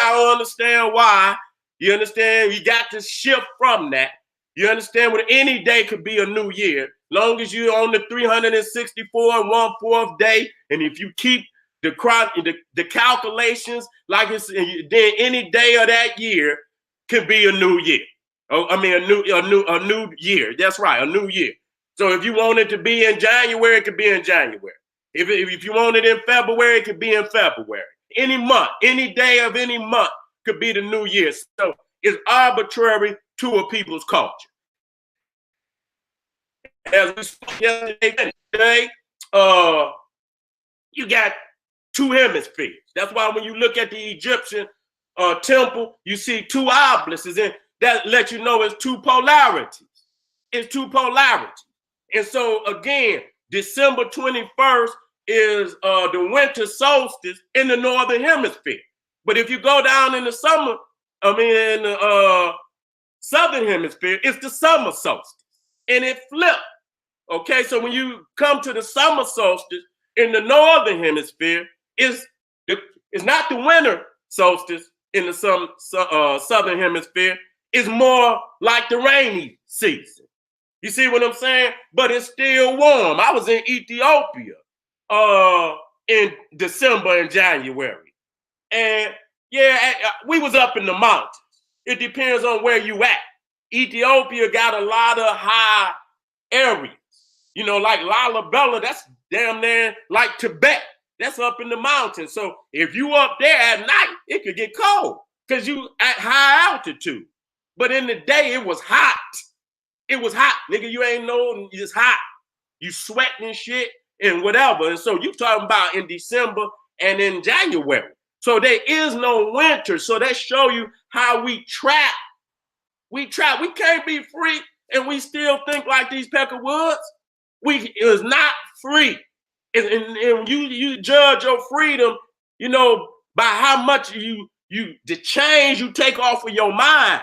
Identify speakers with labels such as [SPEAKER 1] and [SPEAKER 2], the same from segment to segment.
[SPEAKER 1] I don't understand why. You understand? You got to shift from that. You understand? What any day could be a new year, long as you're on the 364 and 1/4 day, and if you keep the calculations like it's, then any day of that year could be a new year. Oh, I mean a new year. That's right, a new year. So if you want it to be in January, it could be in January. If you want it in February, it could be in February. Any month, any day of any month could be the new year. So it's arbitrary to a people's culture. As we spoke yesterday, you got two hemispheres. That's why when you look at the Egyptian temple, you see two obelisks, and that lets you know it's two polarities. It's two polarities. And so again, December 21st is the winter solstice in the northern hemisphere. But if you go down in the summer, in the southern hemisphere, it's the summer solstice, and it flipped. Okay, so when you come to the summer solstice in the northern hemisphere, it's not the winter solstice in the southern hemisphere. It's more like the rainy season. You see what I'm saying? But it's still warm. I was in Ethiopia in December and January, and yeah, we was up in the mountains. It depends on where you at. Ethiopia got a lot of high areas. You know, like Lalibela, that's damn near like Tibet. That's up in the mountains. So if you up there at night, it could get cold because you at high altitude. But in the day, it was hot. It was hot, nigga. You ain't know it's hot. You sweating and shit and whatever. And so you talking about in December and in January. So there is no winter. So that show you how we trap. We trap. We can't be free and we still think like these Peckerwoods. It is not free. And you judge your freedom, you know, by how much the change you take off of your mind.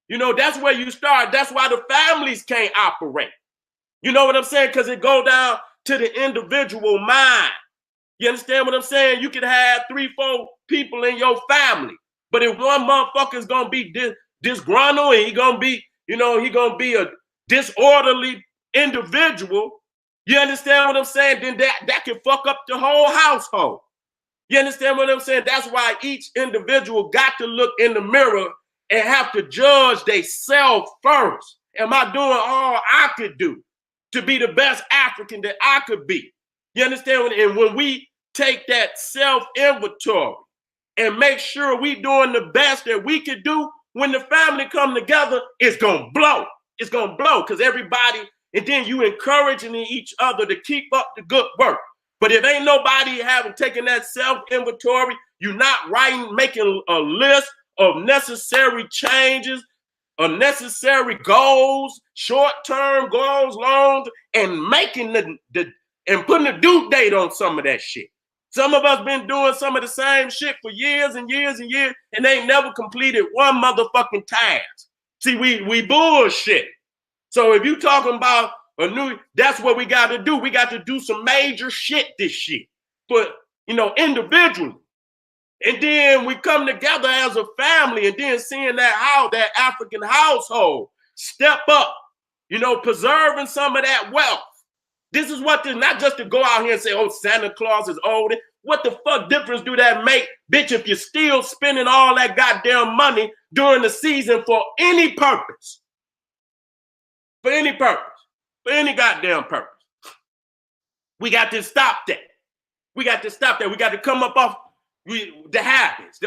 [SPEAKER 1] You know, that's where you start. That's why the families can't operate. You know what I'm saying? Because it go down to the individual mind. You understand what I'm saying? You could have 3-4 people in your family, but if one motherfucker is gonna be disgruntled and he gonna be a disorderly individual, you understand what I'm saying? Then that can fuck up the whole household. You understand what I'm saying? That's why each individual got to look in the mirror and have to judge themselves first. Am I doing all I could do to be the best African that I could be? You understand? And when we take that self-inventory and make sure we doing the best that we could do, when the family come together, it's gonna blow. It's gonna blow because everybody, and then you encouraging each other to keep up the good work. But if ain't nobody having taken that self-inventory, you're not making a list of necessary changes, of necessary goals, short-term goals, long, and making and putting a due date on some of that shit. Some of us been doing some of the same shit for years and years and years, and they ain't never completed one motherfucking task. See, we bullshit. So if you talking about that's what we got to do. We got to do some major shit this year, but individually. And then we come together as a family, and then seeing that African household step up, preserving some of that wealth. This is what not just to go out here and say, oh, Santa Claus is old. What the fuck difference do that make, bitch, if you're still spending all that goddamn money during the season for any purpose? For any purpose. For any goddamn purpose. We got to stop that. We got to stop that. We got to come up off the habits,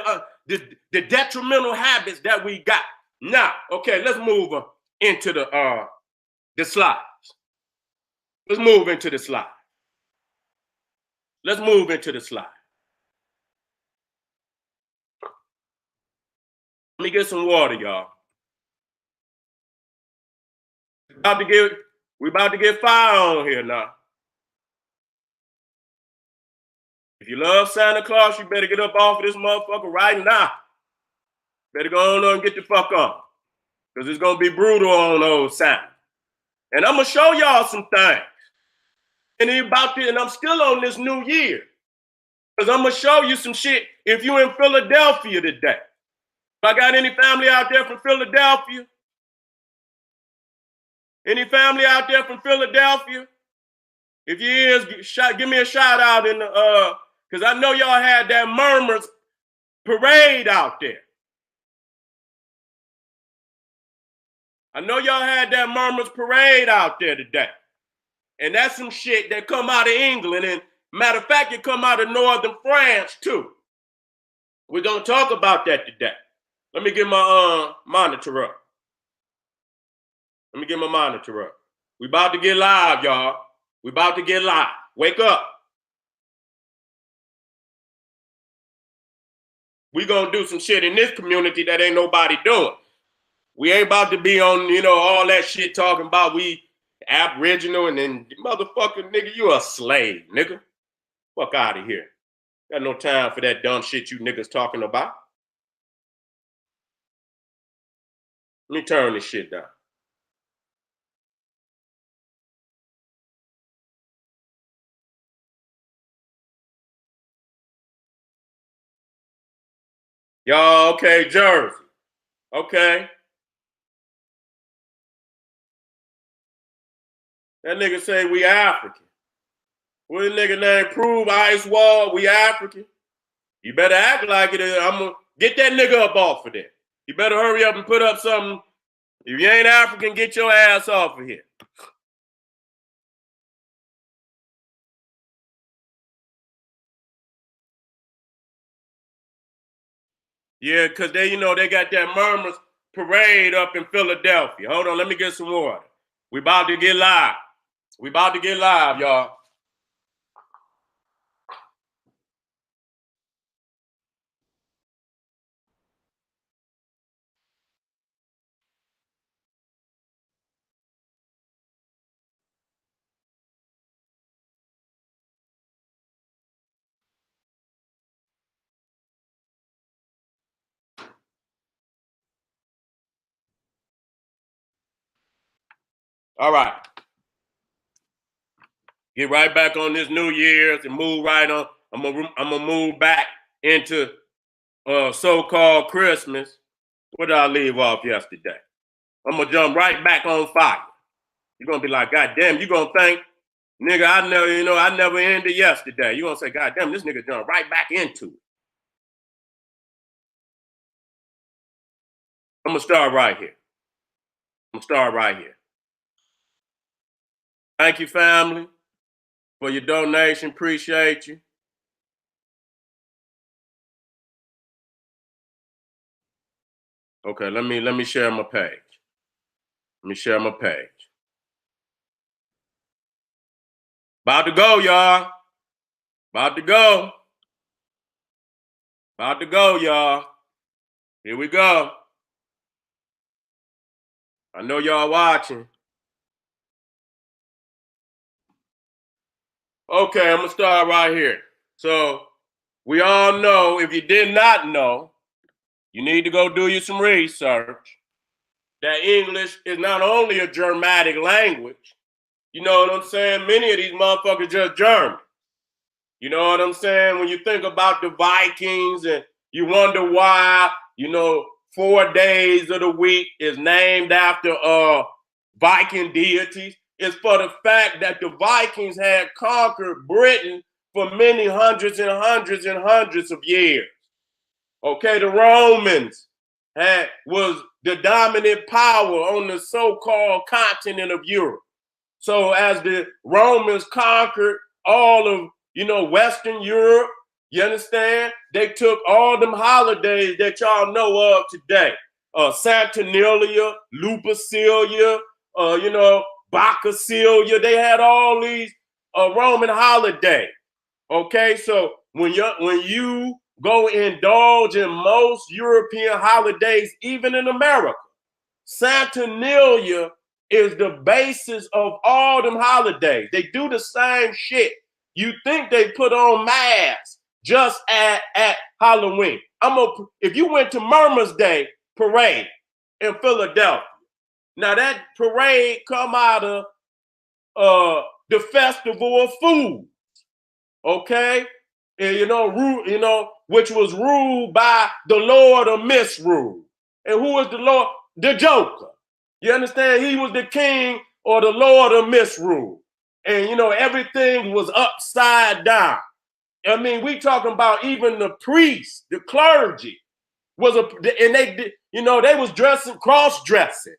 [SPEAKER 1] the detrimental habits that we got. Now, okay, let's move into the slides. Let's move into the slide. Let's move into the slide. Let me get some water, y'all. We about to get fire on here now. If you love Santa Claus, you better get up off of this motherfucker right now. Better go on and get the fuck on. Because it's going to be brutal on old Santa. And I'm going to show y'all some things. And I'm still on this new year. Because I'm going to show you some shit if you in Philadelphia today. If I got any family out there from Philadelphia? Any family out there from Philadelphia? If you is, give me a shout out in the, because I know y'all had that Murmurs parade out there. I know y'all had that Murmurs parade out there today. And that's some shit that come out of England. And matter of fact, it come out of northern France too. We're going to talk about that today. Let me get my monitor up. Let me get my monitor up. We about to get live, y'all. We about to get live. Wake up. We gonna do some shit in this community that ain't nobody doing. We ain't about to be on, all that shit talking about we Aboriginal and then motherfucker, nigga, you a slave, nigga. Fuck out of here. Got no time for that dumb shit you niggas talking about. Let me turn this shit down. Y'all, okay, Jersey. Okay. That nigga say we African. What the nigga name? Prove Ice Wall, we African. You better act like it. I'm gonna get that nigga up off of there. You better hurry up and put up something. If you ain't African, get your ass off of here. Yeah, because they got that Murmurs parade up in Philadelphia. Hold on, let me get some water. We about to get live. We about to get live, y'all. All right. Get right back on this New Year's and move right on. I'm gonna move back into so-called Christmas. What did I leave off yesterday? I'm gonna jump right back on fire. You're gonna be like, God damn, you're gonna think, nigga, I never ended yesterday. You're gonna say, God damn, this nigga jumped right back into it. I'm gonna start right here. Thank you, family, for your donation. Appreciate you. Okay, let me share my page. Let me share my page. About to go, y'all. About to go. About to go, y'all. Here we go. I know y'all watching. Okay, I'm gonna start right here. So we all know, if you did not know, you need to go do you some research. That English is not only a Germanic language. You know what I'm saying? Many of these motherfuckers just German. You know what I'm saying? When you think about the Vikings and you wonder why, 4 days of the week is named after Viking deities, it's for the fact that the Vikings had conquered Britain for many hundreds and hundreds and hundreds of years. Okay, the Romans was the dominant power on the so-called continent of Europe. So as the Romans conquered all of, Western Europe, you understand? They took all them holidays that y'all know of today. Saturnalia, Lupercalia, Bacchusilla. They had all these Roman holidays. Okay, so when you go indulge in most European holidays, even in America, Saturnalia is the basis of all them holidays. They do the same shit. You think they put on masks just at Halloween. If you went to Murmurs Day parade in Philadelphia, now that parade come out of the Festival of Food, okay? and, which was ruled by the Lord of Misrule. And who was the Lord? The Joker. You understand? He was the king or the Lord of Misrule. And, everything was upside down. I mean, we talking about even the priests, the clergy and they was dressing, cross-dressing.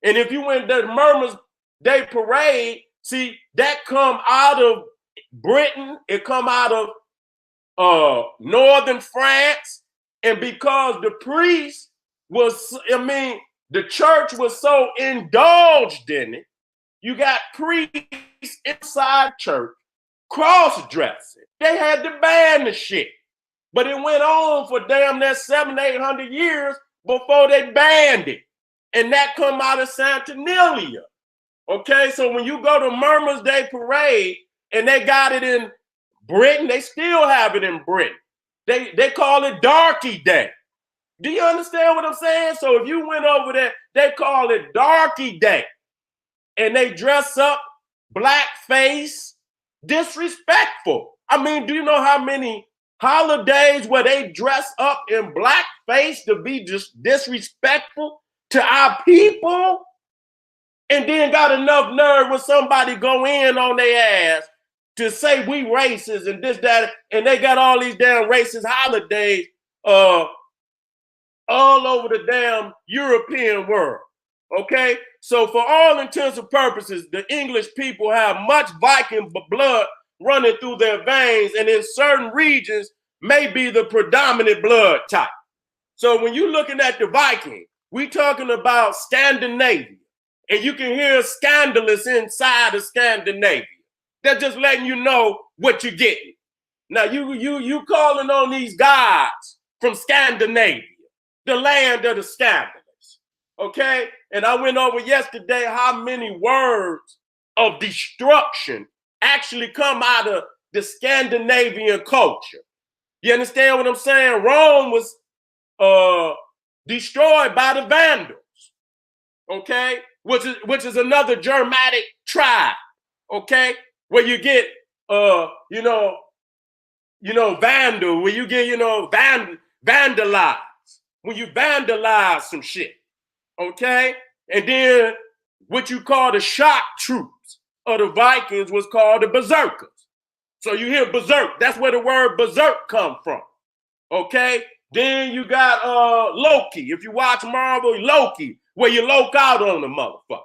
[SPEAKER 1] And if you went to the Murmurs Day Parade, see, that come out of Britain, it come out of northern France. And because the priest the church was so indulged in it, you got priests inside church cross-dressing. They had to ban the shit. But it went on for damn near 700-800 years before they banned it. And that come out of Saturnalia. Okay, so when you go to Murmurs Day Parade, and they got it in Britain, they still have it in Britain. They call it Darky Day. Do you understand what I'm saying? So if you went over there, they call it Darky Day. And they dress up blackface, disrespectful. I mean, do you know how many holidays where they dress up in blackface to be just disrespectful to our people? And then got enough nerve when somebody go in on their ass to say we racist and this, that, and they got all these damn racist holidays all over the damn European world. Okay? So for all intents and purposes, the English people have much Viking blood running through their veins, and in certain regions may be the predominant blood type. So when you're looking at the Viking, we talking about Scandinavia, and you can hear scandalous inside of Scandinavia. They're just letting you know what you're getting. Now you calling on these gods from Scandinavia, the land of the scandalous. Okay? And I went over yesterday how many words of destruction actually come out of the Scandinavian culture. You understand what I'm saying? Rome was destroyed by the Vandals. Okay? Which is another Germanic tribe. Okay? Where you get vandal, where you get, vandalize. When you vandalize some shit. Okay? And then what you call the shock troops of the Vikings was called the berserkers. So you hear berserk, that's where the word berserk come from. Okay? Then you got Loki. If you watch Marvel, Loki, where you loke out on the motherfucker.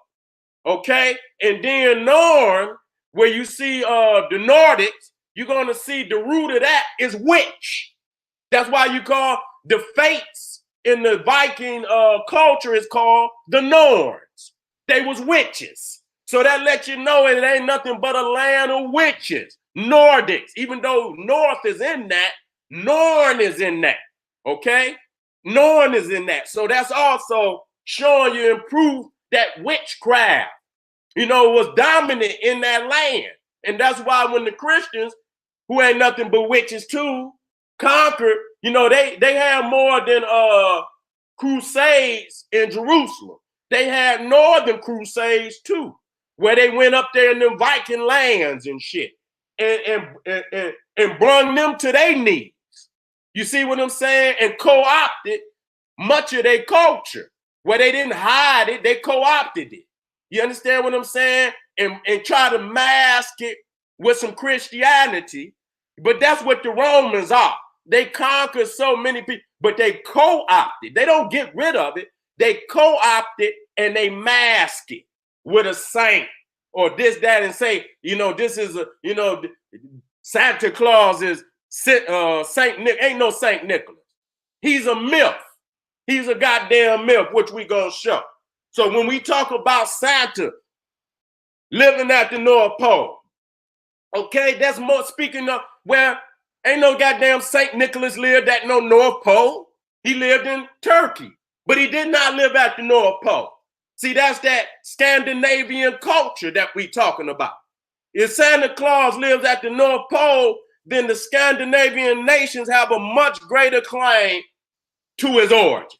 [SPEAKER 1] Okay? And then Norn, where you see the Nordics, you're gonna see the root of that is witch. That's why you call the fates in the Viking culture is called the Norns. They was witches. So that lets you know it ain't nothing but a land of witches. Nordics, even though North is in that, Norn is in that. Okay? Norn is in that. So that's also showing you and proof that witchcraft, was dominant in that land. And that's why when the Christians, who ain't nothing but witches too, conquered, they had more than crusades in Jerusalem. They had northern crusades too, where they went up there in the Viking lands and shit and brung them to their knees. You see what I'm saying? And co-opted much of their culture. Where they didn't hide it, they co-opted it. You understand what I'm saying? And try to mask it with some Christianity. But that's what the Romans are. They conquer so many people, but they co-opt it. They don't get rid of it. They co-opt it and they mask it with a saint or this, that, and say, this is Santa Claus is Saint Nick. Ain't no Saint Nicholas. He's a myth. He's a goddamn myth, which we gonna show. So when we talk about Santa living at the North Pole, okay, that's more speaking of where ain't no goddamn St. Nicholas lived at no North Pole. He lived in Turkey, but he did not live at the North Pole. See, that's that Scandinavian culture that we talking about. If Santa Claus lives at the North Pole, then the Scandinavian nations have a much greater claim to his origin.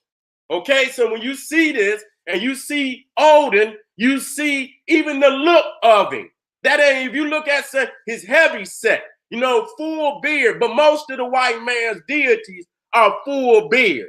[SPEAKER 1] Okay, so when you see this and you see Odin, you see even the look of him. That ain't, if you look at his heavy set, You know, full beard. But most of the white man's deities are full beard.